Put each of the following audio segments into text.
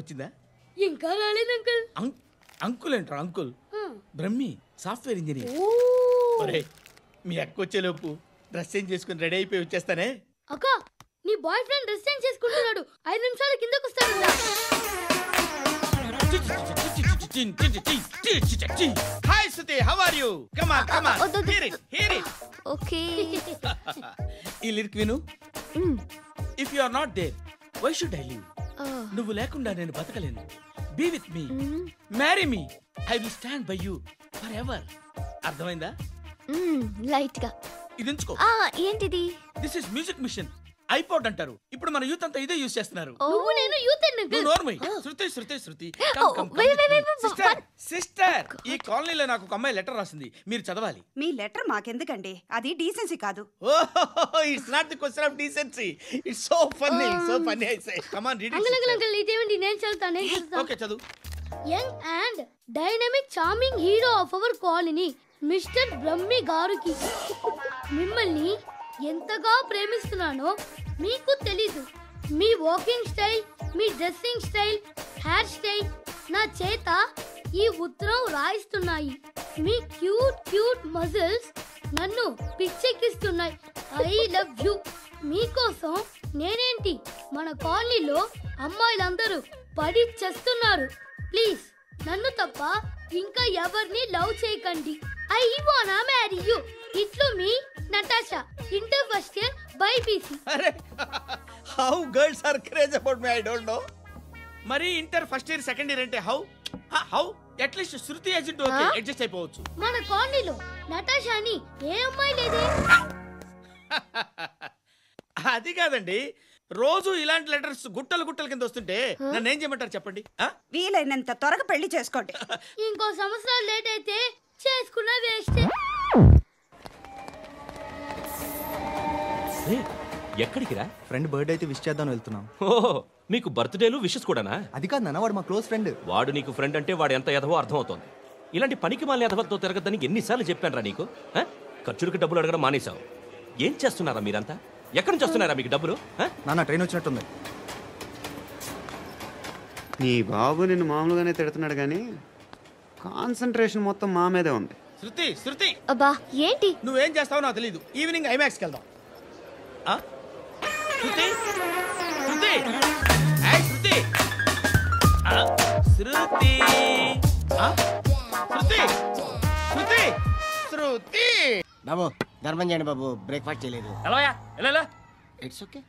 వచ్చిందా? ఇంకా రాలేదు అంకుల్. అంకుల్ ఏంట్రా అంకుల్? Brahmi software engineer. ఒరే మీ అక్క వచ్చేలోపు డ్రెస్ చేంజ్ చేసుకుని రెడీ అయిపోయి వచ్చేస్తానే. అక్క నీ బాయ్ ఫ్రెండ్ డ్రెస్ చేంజ్ చేసుకుంటున్నాడు, 5 నిమిషాల కిందకు వస్తాడు. Hi Suthi, how are you? Come on come on, hear it. Okay. ఈ లిరిక్ విను. If you are not there why should I live? నువ్వు లేకుండా నేను బతకలేను. Be with me, marry me, I will stand by you forever. అర్థమైందా? Light గా. ఇది ఉంచుకో. ఏంటిది? This is music machine, iPod అంటారు. ఇప్పుడు మన యూత్ అంతా ఇదే యూస్ చేస్తున్నారు. నువ్వు నేను యూత్ అంకుల్. నోర్మై. శృతి శృతి శృతి. సిస్టర్, ఈ కాలనీలో నాకు ఒక అమ్మాయి లెటర్ రాసింది, మీరు చదవాలి. మీ లెటర్ మాకెందుకండి, అది డీసెన్సీ కాదు. It's not the question of decency, it's so funny, so funny. I say come on read it. Uncle ఇదేంటి? నేను చదువుతాను. ఓకే చదువు. Young and dynamic charming hero of our colony mister Brahmi గారికి మిమ్మల్ని ఎంతగా ప్రేమిస్తున్నానో మీకు తెలీదు. మీ వాకింగ్ స్టైల్, మీ డ్రెస్సింగ్ స్టైల్, హెయిర్ స్టైల్ నా చేత ఈ ఉత్తరం రాయిస్తున్నాయి. మీ క్యూట్ క్యూట్ మజిల్స్ నన్ను పిచ్చెక్కిస్తున్నాయి. I love you. మీకోసం నేనేంటి, మన కాలనీలో అమ్మాయిలందరూ పడి చేస్తున్నారు. ప్లీజ్ నన్ను తప్ప ఇంకా ఎవరిని లవ్ చేయకండి. ఐ వానా మ్యారీ యూ. ఇట్లు మీ Natasha, inter first year BiPC. అరే how girls are craze about me, I don't know. మరి inter first year second year అంటే how how at least Shruti agent okay adjust అయిపోవచ్చు. మన కాలనీలో నటాషాని ఏ అమ్మాయి లేదే. అది కాదండి, రోజు ఇలాంటి లెటర్స్ గుట్టలు గుట్టల కింద వస్తుంటే నన్ను ఏం చేయమంటారు చెప్పండి? వీలైనంత త్వరగా పెళ్లి చేసుకోండి. ఇంకో సంవత్సరాలు లేట్ అయితే చేసుకున్న వేస్ట్. ఎక్కడికి రా? ఫ్రెండ్ బర్త్డే అయితే విష్ చేద్దాం వెళ్తున్నాం. ఓహో, మీకు బర్త్డేలు విషెస్ కూడానా? అది కాదు నాన్న, వాడు మా క్లోజ్ ఫ్రెండ్. వాడు నీకు ఫ్రెండ్ అంటే వాడు ఎంత ఎదవో అర్థం అవుతోంది. ఇలాంటి పనికి మాలిన ఎదవతో తిరగద్దని ఎన్నిసార్లు చెప్పాను రా నీకు? ఖర్చులకు డబ్బులు అడగడం మానేశావు. ఏం చేస్తున్నారా మీరంతా? ఎక్కడి నుంచి వస్తున్నారా మీకు డబ్బులు? నాన్న ట్రైన్ వచ్చినట్టుంది. నీ బాబు నిన్ను మామూలుగానే తిడుతున్నాడు కానీ కాన్సంట్రేషన్ మొత్తం మా మీదే ఉంది. శృతి శృతి, అబ్బా ఏంటి? నువ్వేం చేస్తావో నాకు తెలీదు. ఈవినింగ్ ఐమాక్స్కి వెళ్దాం. శృతి శృతి శృతి శృతి శృతి శృతి శృతి. బాబు ధర్మం చేయండి బాబు, బ్రేక్ఫాస్ట్ చేయలేదు. It's okay.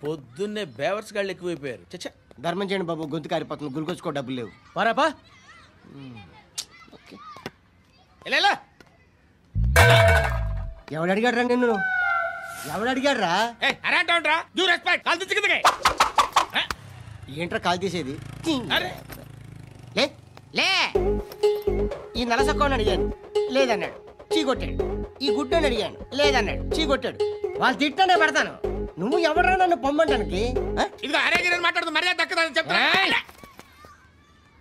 పొద్దున్నే బేవర్స్ గాళ్ళు ఎక్కువైపోయారు. చచ్చా, ధర్మం చేయండి బాబు, గొంతు కారిపోతుంది, గురికొచ్చుకో డబ్బులు లేవు. పారాపా. ఓకే. ఎవడు అడిగాడు రా నిన్ను? ఎవడు అడిగాడు రా? ఏంట్రా కాల్ తీసేది? లే లే. ఈ నలసక్కని అడిగాను, లేదన్నాడు, చీ కొట్టాడు. ఈ గుడ్డని అడిగాను, లేదన్నాడు, చీ కొట్టాడు. వాళ్ళు తిట్టానే పెడతాను. నువ్వు ఎవడరా నన్ను పొమ్మంటానికి?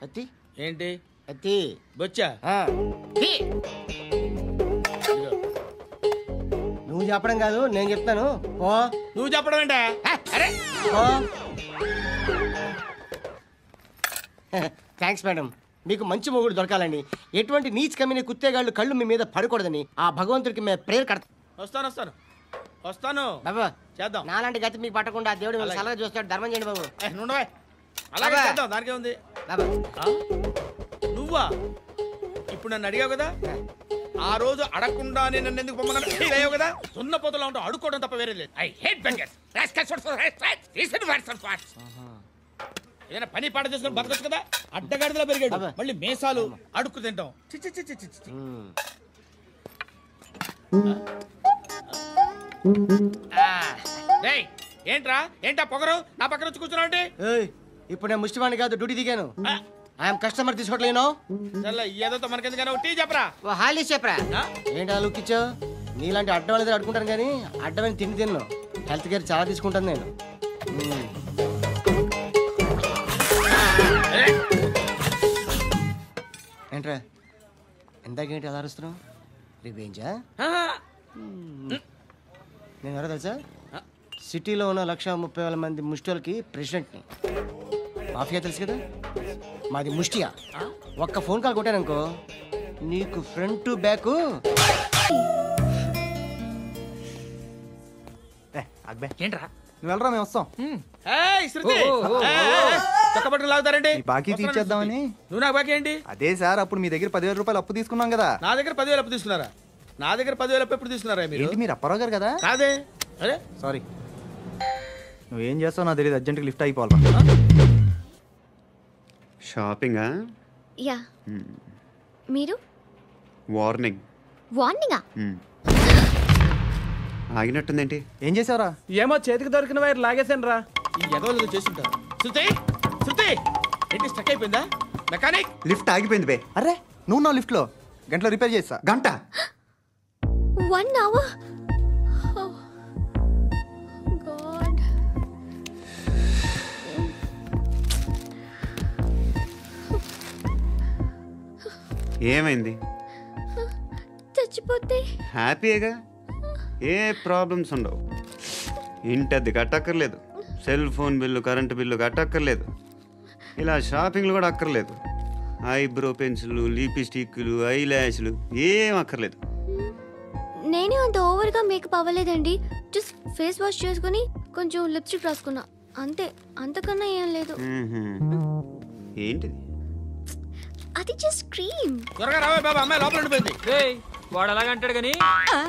అత్తి ఏంటి? అత్తి బొచ్చా. నువ్వు చెప్పడం కాదు, నేను చెప్తాను. ఓ నువ్వు చెప్పడం ఏంటా? Thanks madam. మీకు మంచి మొగుడు దొరకాలని, ఎటువంటి నీచ్ కమ్మిన కుత్తేగాళ్ళు కళ్ళు మీ మీద పడకూడదని ఆ భగవంతుడికి మేము ప్రేయర్ కడతాం. వస్తాను వస్తాను వస్తాను బాబా. చేద్దాం. నాలాంటి గతి మీకు పట్టకుండా దేవుడు మిమ్మల్ని సలహా చూస్తాడు. ధర్మం చేయండి బాబు. నుండవే, అలాగే చేద్దాం. దానికే ఉంది. బాబా నువ్వా ఇప్పుడు నన్ను అడిగావు కదా, ఆ రోజు అడగకుండానే నన్ను ఎందుకు పొమ్మన్నావు ఫీల్ అయ్యావు కదా. సున్న పోతలో ఉంటావు, అడుక్కోవడం తప్ప వేరే లేదు. I hate bangers. ఏదైనా పని పాట చేసుకుని బతకొచ్చు కదా. అడ్డగాడిలో పెరిగాడు, మళ్ళీ మేసాలు అడుక్కు తింటాం. ఏంట్రా ఏంటా పొగరు నా పక్కన వచ్చి కూర్చున్నావు అంటే? ఇప్పుడు నేను ముష్టివాణి కాదు, డ్యూటీ దిగాను. ఐఎమ్ కస్టమర్, తీసుకోవట్లేను. ఏదో మనకెందుకైనా టీ చెప్పరా. హాలీస్ చెప్పరా. ఏంటి లుక్ ఇచ్చావు? నీలాంటి అడ్డం వాళ్ళ అడుకుంటాను కానీ అడ్డమైన తిండి తిన్నాను. హెల్త్ కేర్ చాలా తీసుకుంటాను నేను. ఏంట్రా ఎందాకేంటి అలా అరుస్తున్నావు? రివేంజా? నేను ఎవరో తెలుసా? సిటీలో ఉన్న 130,000 మంది ముష్టిలకి ప్రెసిడెంట్ని. మాఫియా తెలుసు కదా, మాది ముష్టియా. ఒక్క ఫోన్ కాల్ కొట్టాననుకో నీకు ఫ్రంట్ టు బ్యాక్. అక్బే ఏంట్రా నువ్వు వెళ్ళరా, మేము వస్తాం. లాగుతారండి ఈ బాకీ తీర్చేద్దామని. నువ్వు నాకు బాకీ ఏంటి? అదే సార్, అప్పుడు మీ దగ్గర 10,000 రూపాయలు అప్పు తీసుకున్నాం కదా. నా దగ్గర 10,000 అప్పు తీసుకున్నారా? నా దగ్గర 10,000 అప్పు ఎప్పుడు తీసుకున్నారా మీరు? ఏంటి మీరు అప్పారావు గారు కదా? కాదే. అరే సారీ. నువ్వేం చేస్తావు నాకు తెలియదు, అర్జెంట్గా లిఫ్ట్ అయిపోవాలి. షాపింగా? యా. మీరు? వార్నింగ్. వార్నింగా? ఆగినట్టుందేంటి? ఏం చేసావురా? ఏమో చేతికి దొరికిన వైర్ లాగేసాను రా. ఈ ఎగవలు చేస్తుంటారు. శృతి శృతి ఏంటి స్టక్ అయిపోయిందా? మెకానిక్ లిఫ్ట్ ఆగిపోయింది బే. అరే నువ్వు నా లిఫ్ట్లో గంటలో రిపేర్ చేస్తా. గంట? 1 hour? Oh, God. ఏమైంది? చచ్చిపోతే హ్యాపీగా, ఏ ప్రాబ్లమ్స్ ఉండవు. ఇంటి అద్దె కట్టక్కర్లేదు, cell phone bill current bill కట్టక్కర్లేదు, ఇలా షాపింగ్లు కూడా అక్కర్లేదు. ఐబ్రో పెన్సిల్లు, లిప్స్టిక్లు, ఐ ల్యాష్లు ఏం అక్కర్లేదు. నేనే అంత ఓవర్గా మేకప్ అవ్వలేదండి. జస్ట్ ఫేస్ వాష్ చేసుకుని కొంచెం లిప్స్టిక్ రాసుకున్నా అంతే, అంతకన్నా ఏం లేదు. ఏంటిది? అది జస్ట్ క్రీమ్. త్వరగా రావే బాబా, అమ్మాయి లోపల ఉండిపోయింది. వాడు అలాగంటాడు కానీ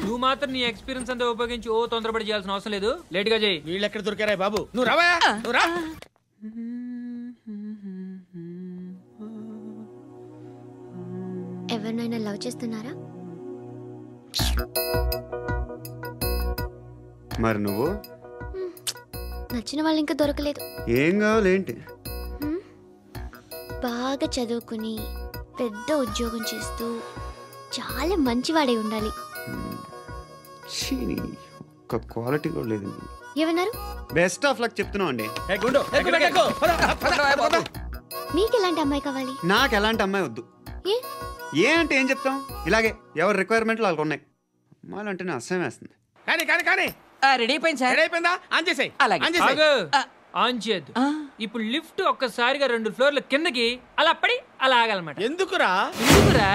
నువ్వు మాత్రం నీ ఎక్స్పీరియన్స్ అంతా ఉపయోగించి తొందరపడి చేయాల్సిన అవసరం లేదు. లేట్ గా చేయి. వీళ్ళు ఎక్కడ దొరికారా బాబు? నువ్వు రావా, నువ్వు రా. ఎవరినైనా లవ్ చేస్తున్నారా? మరి నువ్వు? నచ్చిన వాళ్ళు ఇంకా దొరకలేదు. ఏం కావాలి ఏంటి? బాగా చదువుకుని పెద్ద ఉద్యోగం చేస్తూ చాలా మంచివాడే ఉండాలి. ఒక్క క్వాలిటీ కూడా లేదు. ఏమన్నారు? బెస్ట్ ఆఫ్ లక్ చెప్తున్నావు అండి. మీకు ఎలాంటి అమ్మాయి కావాలి? నాకు ఎలాంటి అమ్మాయి వద్దు. ఏ అంటే ఏం చెప్తాం, ఇలాగే ఎవరి రిక్వైర్మెంట్లు వాళ్ళకు ఉన్నాయి. అమ్మాయిలు అంటేనే అసహ్యం వేస్తుంది. కానీ కానీ కానీ రెడీ అయిపోయింది సార్. రెడీ అయిపోయిందా? ఆన్ చేసేయ్. ఆన్ చేయద్దు. ఇప్పుడు లిఫ్ట్ ఒక్కసారిగా 2 ఫ్లోర్ల కిందకి అలా పడి అలా ఆగాలన్నమాట. ఎందుకురా? ఎందుకురా?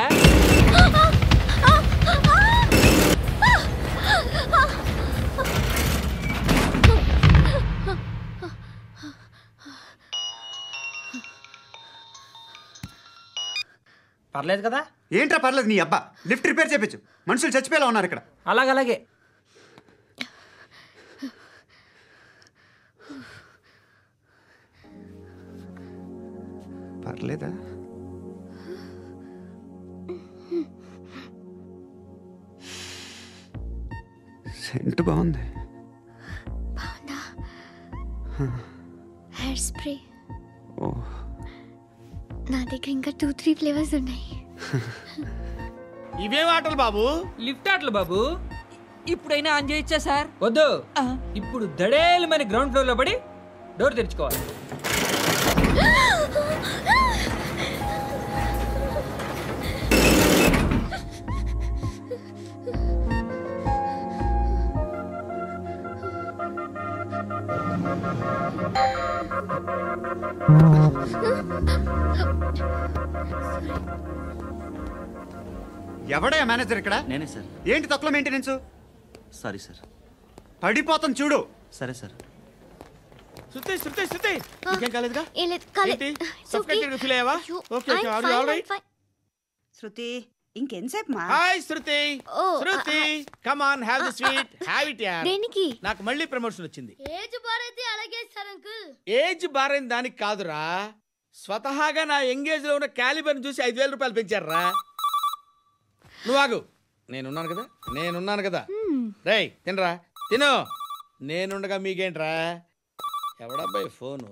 పర్లేదు కదా? ఏంట్రా పర్లేదు నీ అబ్బా. లిఫ్ట్ రిపేర్ చేయించు, మనుషులు చచ్చిపోయేలా ఉన్నారు ఇక్కడ. అలాగే పర్లేదా? సెంట్ బాగుంది. Hair spray. ఓ, నా దగ్గర ఇంకా 2-3 ఫ్లేవర్స్ ఉన్నాయి. ఇవేం ఆటలు బాబు? లిఫ్ట్ ఆటలు బాబు. ఇప్పుడైనా ఆన్ చేయొచ్చా సార్? వద్దు. ఇప్పుడు దడేలమని గ్రౌండ్ ఫ్లోర్ లో పడి డోర్ తెరుచుకోవాలి. ఎవడయ్యా మేనేజర్ ఇక్కడ? నేనే సార్. ఏంటి తక్కువ మెయింటెనెన్స్? Sorry sir. పడిపోతాం చూడు. సరే సార్. శృతి శృతి శృతి ఇంకేం కాలేదుగా? ఏం లేదు, కాలేదు. ఏంటి? It's okay. Suffocated గా feel అయ్యావా? Okay okay, are you all right? Shruti ఇంకెంతసేపు మా? Hi Shruti. Oh, Shruti come on, have the sweet, have it యార్. దేనికి? నాకు మళ్ళీ ప్రమోషన్ వచ్చింది. ఏజ్ బారైతే అలాగే సార్ అంకుల్. ఏజ్ బారైన దానికి కాదురా, స్వతహాగా నా ఎంగేజ్ లో ఉన్న క్యాలిబర్ చూసి 5,000 రూపాయలు పెంచారా. నువ్వు ఆగు, నేనున్నాను కదా. రేయ్ తినరా, తిను. నేనుండగా మీకేంట్రా? ఎవడబ్బాయి ఫోను?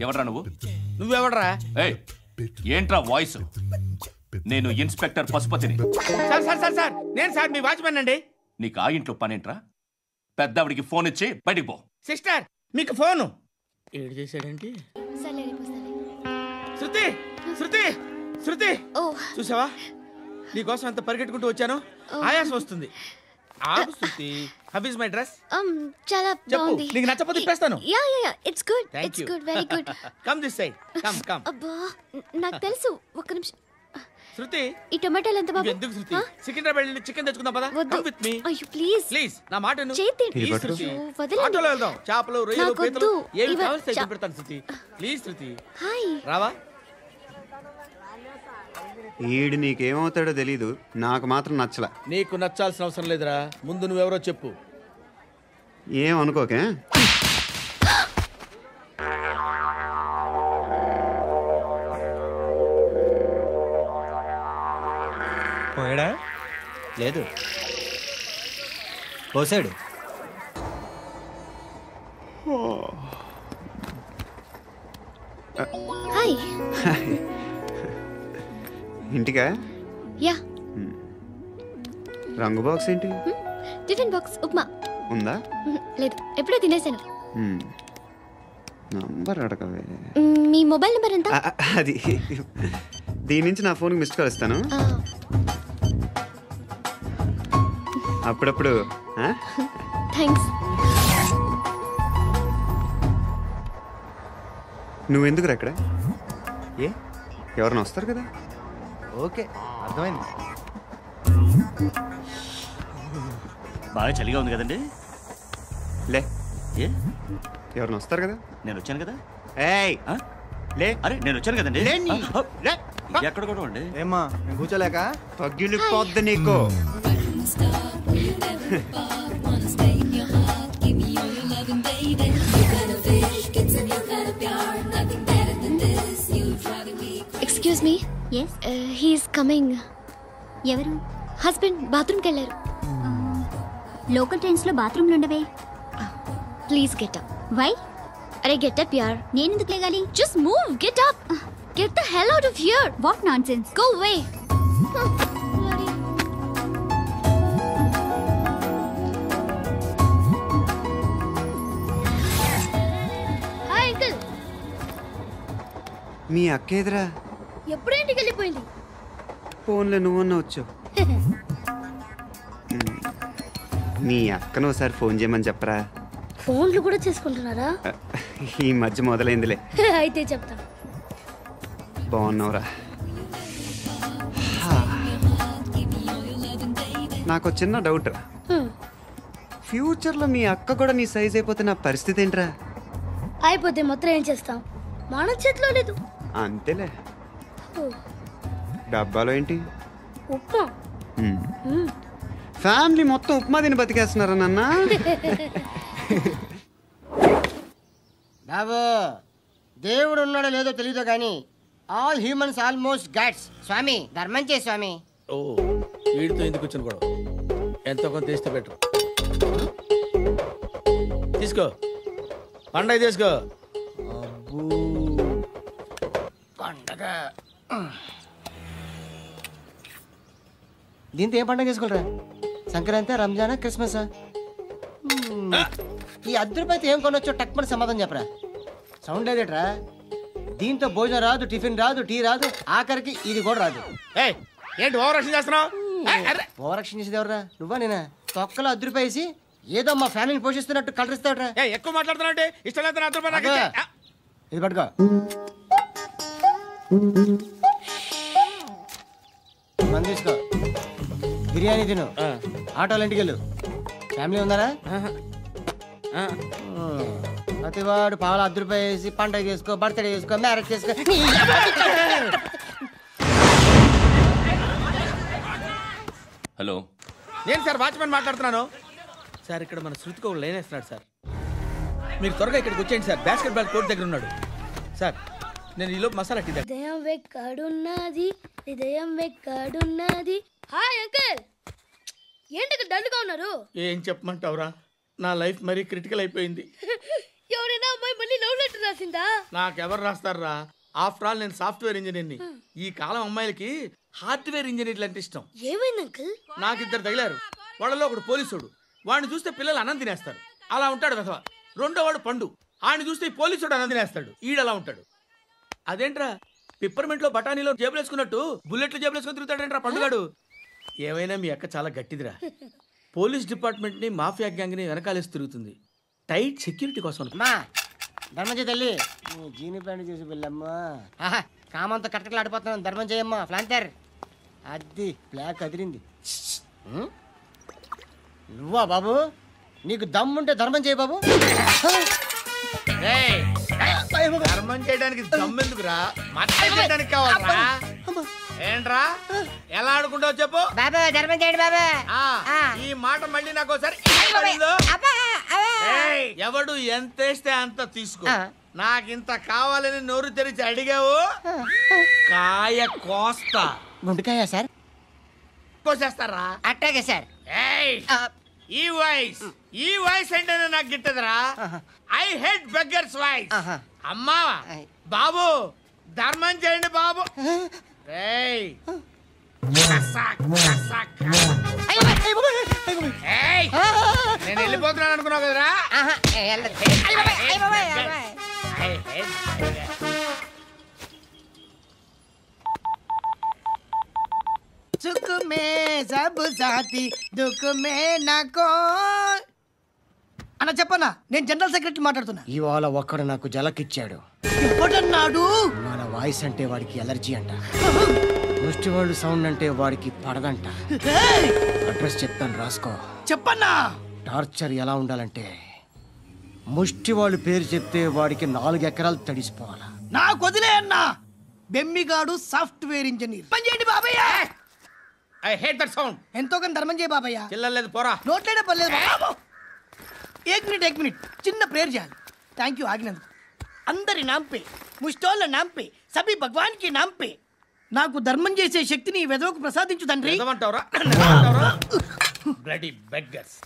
ఎవడ్రా నువ్వు? నువ్వెవడరా? ఏయ్, ఏంట్రా వాయిస్? నేను ఇన్స్పెక్టర్ పశుపతిని. సార్ సార్ సార్ సార్, నేను సార్ మీ వాచ్మెన్ అండి. నీకు ఆ ఇంట్లో పనేంట్రా? పెద్దవిడికి ఫోన్ ఇచ్చి బయటికి పో. సిస్టర్ మీకు ఫోను ఏడు చేశాడేంటి? శృతి శృతి శృతి చూసావా నీకోసం ఎంత పరిగెట్టుకుంటూ వచ్చాను. ఆయాసం వస్తుంది. ఆగు Shruti. How is my dress? చాలా బాగుంది. నీకు నచ్చకపోతే తిప్పేస్తాను. Yeah yeah yeah it's good. It's good very good. Come this side. Come come. అబ్బా నాకు తెలుసు. ఒక్క నిమిషం. శృతి ఈ టొమాటోలు ఎంత బాబు? ఎందుకు శృతి? సికింద్రాబాద్ వెళ్ళి చికెన్ తెచ్చుకుందాం పద. Come with me. అయ్యో ప్లీజ్ ప్లీజ్ నా మాట విను. చేతి శృతి వదలండి. ఆటోలో వెళ్దాం. చేపలు రొయ్యలు నాకు పీతలు వద్దు. ఏమి కావాలి తెచ్చి పెడతాను శృతి. Please Shruti. హాయ్ రావా? ఈడు నీకేమవుతాడో తెలీదు, నాకు మాత్రం నచ్చలా. నీకు నచ్చాల్సిన అవసరం లేదురా. ముందు నువ్వెవరో చెప్పు. ఏం అనుకోకే. పోయాడా? లేదు, పోసాడు. హాయ్. ఇంటికా? యా. రంగు బాక్స్ ఏంటి? టిఫిన్ బాక్స్ ఉప్మా ఉందా? లేదు, ఎప్పుడో తినేసాను. నంబర్ అడగవే. మీ మొబైల్ నెంబర్ ఎంత? అది దీని నుంచి నా ఫోన్కి మిస్డ్ కాల్ ఇస్తాను. అప్పుడప్పుడు. థ్యాంక్స్. నువ్వెందుకు అక్కడ? ఏ ఎవరైనా వస్తారు కదా. ఓకే, అర్థమైంది. బాగా చలిగా ఉంది కదండి. లే, ఏ ఎవరైనా వస్తారు కదా. నేను వచ్చాను కదా. ఏయ్ లే. అరే నేను వచ్చాను కదండి. ఎక్కడ కూడా అండి. ఏమ్మా నేను కూర్చోలేక పగిలిపోద్ది నీకు. Excuse me. Yes he's coming. ఎవరు? హస్బెండ్ బాత్రూమ్కి వెళ్ళారు. లోకల్ ట్రైన్స్ లో బాత్రూమ్లు ఉండవే. Please get up. వై? అరే గెట్ అప్ యార్. నేను ఎందుకు లేగాలి? Just move. Get up. Get the hell out of here. What nonsense. Go away. Hi uncle. మీ అక్క ఎదురా? ఎప్పుడు ఇంటికి వెళ్ళిపోయింది. ఫోన్లో నువ్వన్నా వచ్చావు. మీ అక్కను ఒకసారి ఫోన్ చేయమని చెప్పరా. ఫోన్లు కూడా చేసుకుంటున్నారా? ఈ మధ్య మొదలైందిలే. అయితే చెప్తా. బాగున్నావురా. నాకు చిన్న డౌట్ రా. ఫ్యూచర్లో మీ అక్క కూడా నీ సైజ్ అయిపోతే నా పరిస్థితి ఏంట్రా? అయిపోతే మొత్తం ఏం చేస్తాం? మన చేతిలో లేదు. అంతేలే. డబ్బాలో ఏంటి? ఉప్మా. ఫ్యామిలీ మొత్తం ఉప్మా తిని బతికేస్తున్నారా నాన్న? బాబు దేవుడు ఉన్నాడో లేదో తెలియదు కానీ ఆల్ హ్యూమన్స్ ఆల్మోస్ట్ గాడ్స్. స్వామి ధర్మం చే స్వామి. ఓ వీడితో ఎందుకు వచ్చిన గొడవ? ఎంతో కొంత తీస్తే బెటర్. తీసుకో పండగ తీసుకో. పండగ దీంతో ఏం పండగ చేసుకోరా? సంక్రాంతి, రంజానా, క్రిస్మస్? ఈ ₹10 ఏం కొనొచ్చో టక్మని సమాధానం చెప్పరా. సౌండ్ లేదేట్రా? దీంతో భోజనం రాదు, టిఫిన్ రాదు, టీ రాదు, ఆఖరికి ఇది కూడా రాదు. ఏంటి ఓవర్ యాక్షన్ చేస్తున్నావు? ఓవర్ యాక్షన్ చేసేది ఎవరా? నువ్వా నేనా? తొక్కలో ₹10 వేసి ఏదో మా ఫ్యామిలీని పోషిస్తున్నట్టు కలరిస్తావుట్రా. ఎక్కువ మాట్లాడుతున్నా ఇష్టం లేదు. ఇది పట్టుకో. మంది తీసుకో. బిర్యానీ తిను. ఆటోలు ఇంటికి వెళ్ళు. ఫ్యామిలీ ఉన్నారా? ప్రతివాడు పావులు ₹10 వేసి పండగ చేసుకో, బర్త్డే చేసుకో, మ్యారేజ్ చేసుకో. హలో, నేను సార్ వాచ్మెన్ మాట్లాడుతున్నాను. సార్ ఇక్కడ మన శృతికో లైన్ వేస్తున్నాడు సార్. మీరు త్వరగా ఇక్కడికి వచ్చేయండి సార్. బాస్కెట్ బాల్ కోర్ట్ దగ్గర ఉన్నాడు సార్. నేను ఈలోపు మసాలా టీ దగ్గర. హృదయం వెక్కడున్నది, హృదయం వెక్కడున్నది. Hi uncle. ఏంటి డల్గా ఉన్నారు? ఏం చెప్పమంటావురా, నా లైఫ్ మరీ క్రిటికల్ అయిపోయింది. ఎవరైనా అమ్మాయి మళ్ళీ లవ్ లెటర్ రాసిందా? నాకెవరు రాస్తారా? ఆఫ్టర్ ఆల్ నేను సాఫ్ట్వేర్ ఇంజనీర్ని. ఈ కాలం అమ్మాయిలకి హార్డ్వేర్ ఇంజనీర్లు అంటే ఇష్టం. ఏమైంది అంకుల్? నాకు 2 తగిలారు. వాళ్ళలో ఒకడు పోలీసుడు, వాడిని చూస్తే పిల్లలు అన్నం తినేస్తారు, అలా ఉంటాడు వెధవ. రెండో వాడు పండు, ఆడిని చూస్తే పోలీసుడు అన్నం తినేస్తాడు, ఈడలా ఉంటాడు. అదేంట్రా పిప్పర్మెంట్ లో బఠానీలో జేబులు వేసుకున్నట్టు బుల్లెట్లు జేబులు వేసుకుని తిరుగుతాడేంట్రా పండుగాడు. ఏమైనా మీ అక్క చాలా గట్టిదిరా. పోలీస్ డిపార్ట్మెంట్ ని మాఫియా గ్యాంగ్ ని వెనకాలేసి తిరుగుతుంది, టైట్ సెక్యూరిటీ కోసం. ధర్మం చేయ తల్లి, జీని ప్యాంట్ చేసి వెళ్ళమ్మా. కామంతో కట్టకలు ఆడిపోతున్నాను. ధర్మం చేయమ్మా. ఫ్లాంటర్ అది బ్లాక్ అదిరింది. నువ్వా బాబు? నీకు దమ్ముంటే ధర్మం చేయ బాబు. ధర్మం చేయడానికి దమ్మెందుకురా, చేయడానికి కావాలరా. ఏంట్రా ఎలా ఆడుకుంటావు చెప్పు. బాబా ధర్మం చేయండి బాబా. ఈ మాట మళ్ళీ నాకు ఒకసారి ఎవడు ఎంత వేస్తే అంత తీసుకో. నాకింత కావాలని నోరు తెరిచి అడిగావు, కాయ కోస్తా. గుండెకాయ సార్? కోసేస్తారా? అట్టాగే సార్. ఈ వాయిస్ అంటేనే నాకు గిట్టదురా. I hate beggars voice. అమ్మా బాబు ధర్మం చేయండి బాబు. నేను వెళ్ళిపోతున్నాను అనుకున్నావు కదరా. सुख में सब साथी दुख में नाको. అన్న చెప్పన్నా, నేను జనరల్ సెక్రటరీ మాట్లాడుతున్నా. ఇవాళ ఒక్కడు నాకు జలకిచ్చాడు. ఎవడన్నాడు? మన వాయిస్ అంటే వాడికి ఎలర్జీ అంట, ముష్టి వాళ్ళు సౌండ్ అంటే వాడికి పడదంట. అడ్రస్ చెప్తాను రాసుకో. చెప్పన్నా. టార్చర్ ఎలా ఉండాలంటే ముష్టి వాళ్ళు పేరు చెప్తే వాడికి 4 ఎకరాలు తడిసిపోవాలా. నాకు వదిలే అన్నా. బెమ్మిగాడు సాఫ్ట్వేర్ ఇంజనీర్. పని చేయండి బాబయ్య. I hate that sound. ఎంతో కొంత ధర్మం చేయ బాబయ్య. చిల్లలేదు పోరా. నోట్లేడే పర్లేదు. ఏక్ మినిట్ చిన్న ప్రేయర్ చేయాలి. థ్యాంక్ యూ ఆగినందుకు. అందరి నాంపే, ముష్టోళ్ళ నాంపే, సభీ భగవాన్ కి నాంపే నాకు ధర్మం చేసే శక్తిని ఈ వెదవకు ప్రసాదించు తండ్రి. Bloody beggars.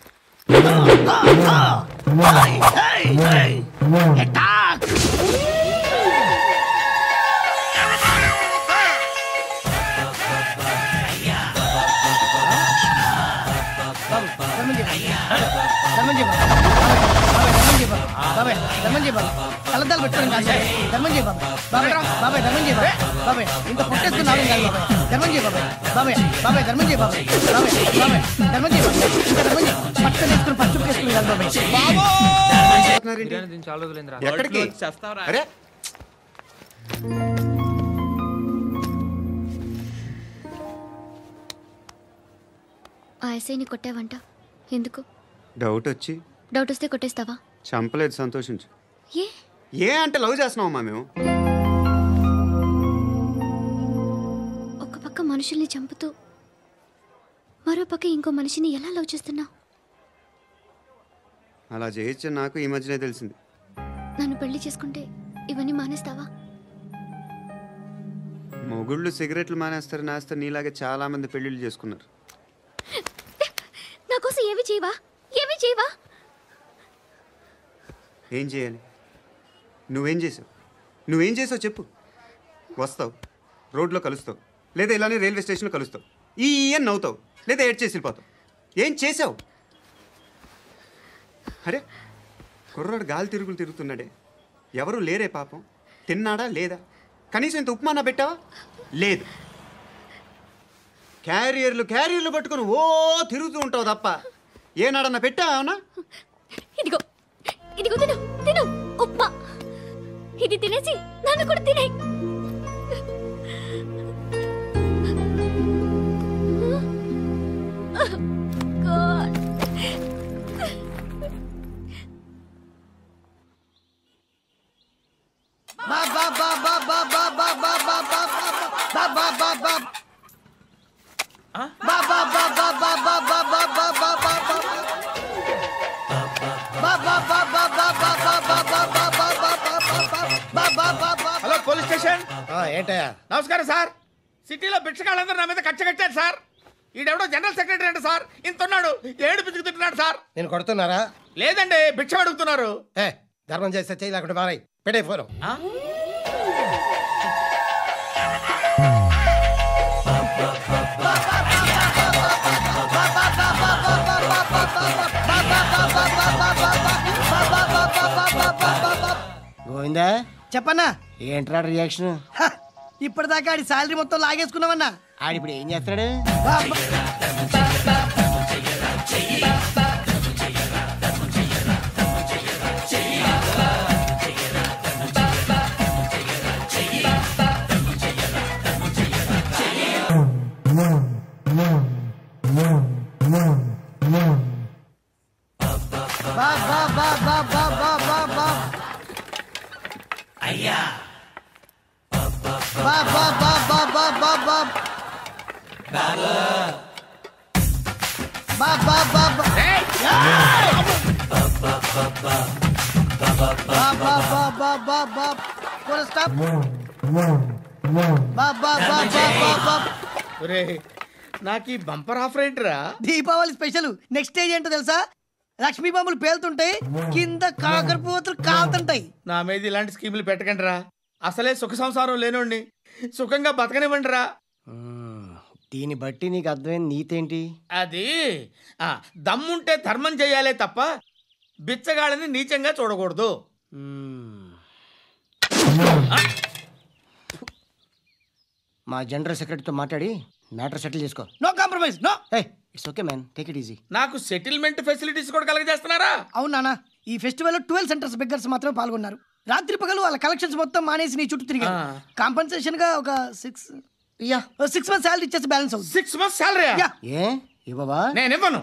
కలదాలు పెట్టుకోండి కాదు. ధర్మం చేయ బాబాయ్. బాబాయ్ ధర్మం చేయ బాబాయ్. ఇంత పొట్టేసుకున్నాడు కాదు బాబాయ్. ధర్మం చేయ బాబాయ్. బాబాయ్ ధర్మం చేయ బాబాయ్. ధర్మం చేయ బాబాయ్. ఇంకా ధర్మం చేయ. పట్టుకొని వేసుకుని పచ్చుకు వేసుకుని కాదు బాబాయ్. చాలా రోజులైందిరా. ఎక్కడికి? అరే ఆ ఎస్ఐని కొట్టావంట, ఎందుకు? డౌట్ వచ్చి. డౌట్ వస్తే కొట్టేస్తావా? చంపలేదు, సంతోషించు. ఏ అంటే లవ్ చేస్తున్నావమ్మా మేము. ఒక పక్క మనుషుల్ని చంపుతూ మరో పక్క ఇంకో మనిషిని ఎలా లవ్ చేస్తున్నావు? అలా చేయొచ్చు నాకు ఈ మధ్యనే తెలిసింది. నన్ను పెళ్లి చేసుకుంటే ఇవన్నీ మానేస్తావా? మొగుళ్ళు సిగరెట్లు మానేస్తారు, నేస్తారు. నీలాగే చాలా మంది పెళ్లిళ్ళు చేసుకున్నారు. నా కోసం ఏమి చేయవా? ఏం చేయాలి? నువ్వేం చేసావు చెప్పు. వస్తావు, రోడ్లో కలుస్తావు, లేదా ఇలానే రైల్వే స్టేషన్లో కలుస్తావు. ఈ నవ్వుతావు, లేదా ఏడ్ చేసి వెళ్ళిపోతావు. ఏం చేసావు? అరే కుర్రాడు గాలి తిరుగుతున్నాడే, ఎవరు లేరే పాపం. తిన్నాడా లేదా? కనీసం ఇంత ఉప్మానా పెట్టావా? లేదు. క్యారియర్లు పట్టుకొని ఓ తిరుగుతూ ఉంటావు తప్ప ఏనాడన్నా పెట్టావా? ఇదిగో తిను ఉప్మా. ఇది తినేసి నన్ను కూడా తినే. Hello police station. ఏంటయ్యా? నమస్కారం సార్. సిటీలో బిచ్చగాళ్ళందరూ నా మీద కట్టారు సార్. ఈడెవడో జనరల్ సెక్రటరీ అంట సార్. ఇంతున్నాడు, ఏడు పిచ్చుకు తింటున్నాడు సార్. నేను కొడుతున్నారా? లేదండి, భిక్ష అడుగుతున్నారు. ధర్మం చేస్తే చేయి, లేకుండా మారాయి. పెట్టే ఫోన్. అర్థమైందా? చెప్పన్నా. ఏంట్రా రియాక్షన్? ఇప్పటిదాకా ఆడి శాలరీ మొత్తం లాగేసుకున్నావన్నా. ఆడిప్పుడు ఏం చేస్తాడు? అయ్యా నాకు ఈ బంపర్ ఆఫర్ ఏంటిరా? దీపావళి స్పెషల్. నెక్స్ట్ స్టేజ్ ఏంటో తెలుసా? లక్ష్మీ బాంబులు పేలుతుంటాయి, కింద కాకరపువ్వుతులు కాలుతుంటాయి. నా మీద ఇలాంటి స్కీములు పెట్టకండి రా. అసలే సుఖ సంసారం లేనోడిని సుఖంగా బతకనివ్వండి రా. దీన్ని బట్టి నీకు అర్థమైన నీతేంటి? అది దమ్ముంటే ధర్మం చెయ్యాలే తప్ప బిచ్చగాళ్ళని నీచంగా చూడకూడదు. మా జనరల్ సెక్రటరీతో మాట్లాడి మ్యాటర్ సెటిల్ చేసుకో. No compromise. No. It's okay man, take it easy. నాకు సెటిల్మెంట్ ఫెసిలిటీస్ కూడా కలగజేస్తున్నారా? అవును నాన్న, ఈ ఫెస్టివల్ లో 12 సెంటర్స్ బెగ్గర్స్ మాత్రమే పాల్గొన్నారు. రాత్రి పగలు వాళ్ళ కలెక్షన్స్ మొత్తం మానేసి నీ చుట్టూ తిరిగారు. కాంపన్సేషన్ గా ఒక 6 మంత్స్ శాలరీ ఇచ్చేసి బ్యాలెన్స్ అవుతుంది. 6 మంత్స్ శాలరీ? ఏ ఇవ్వవా? నేను ఇవ్వను.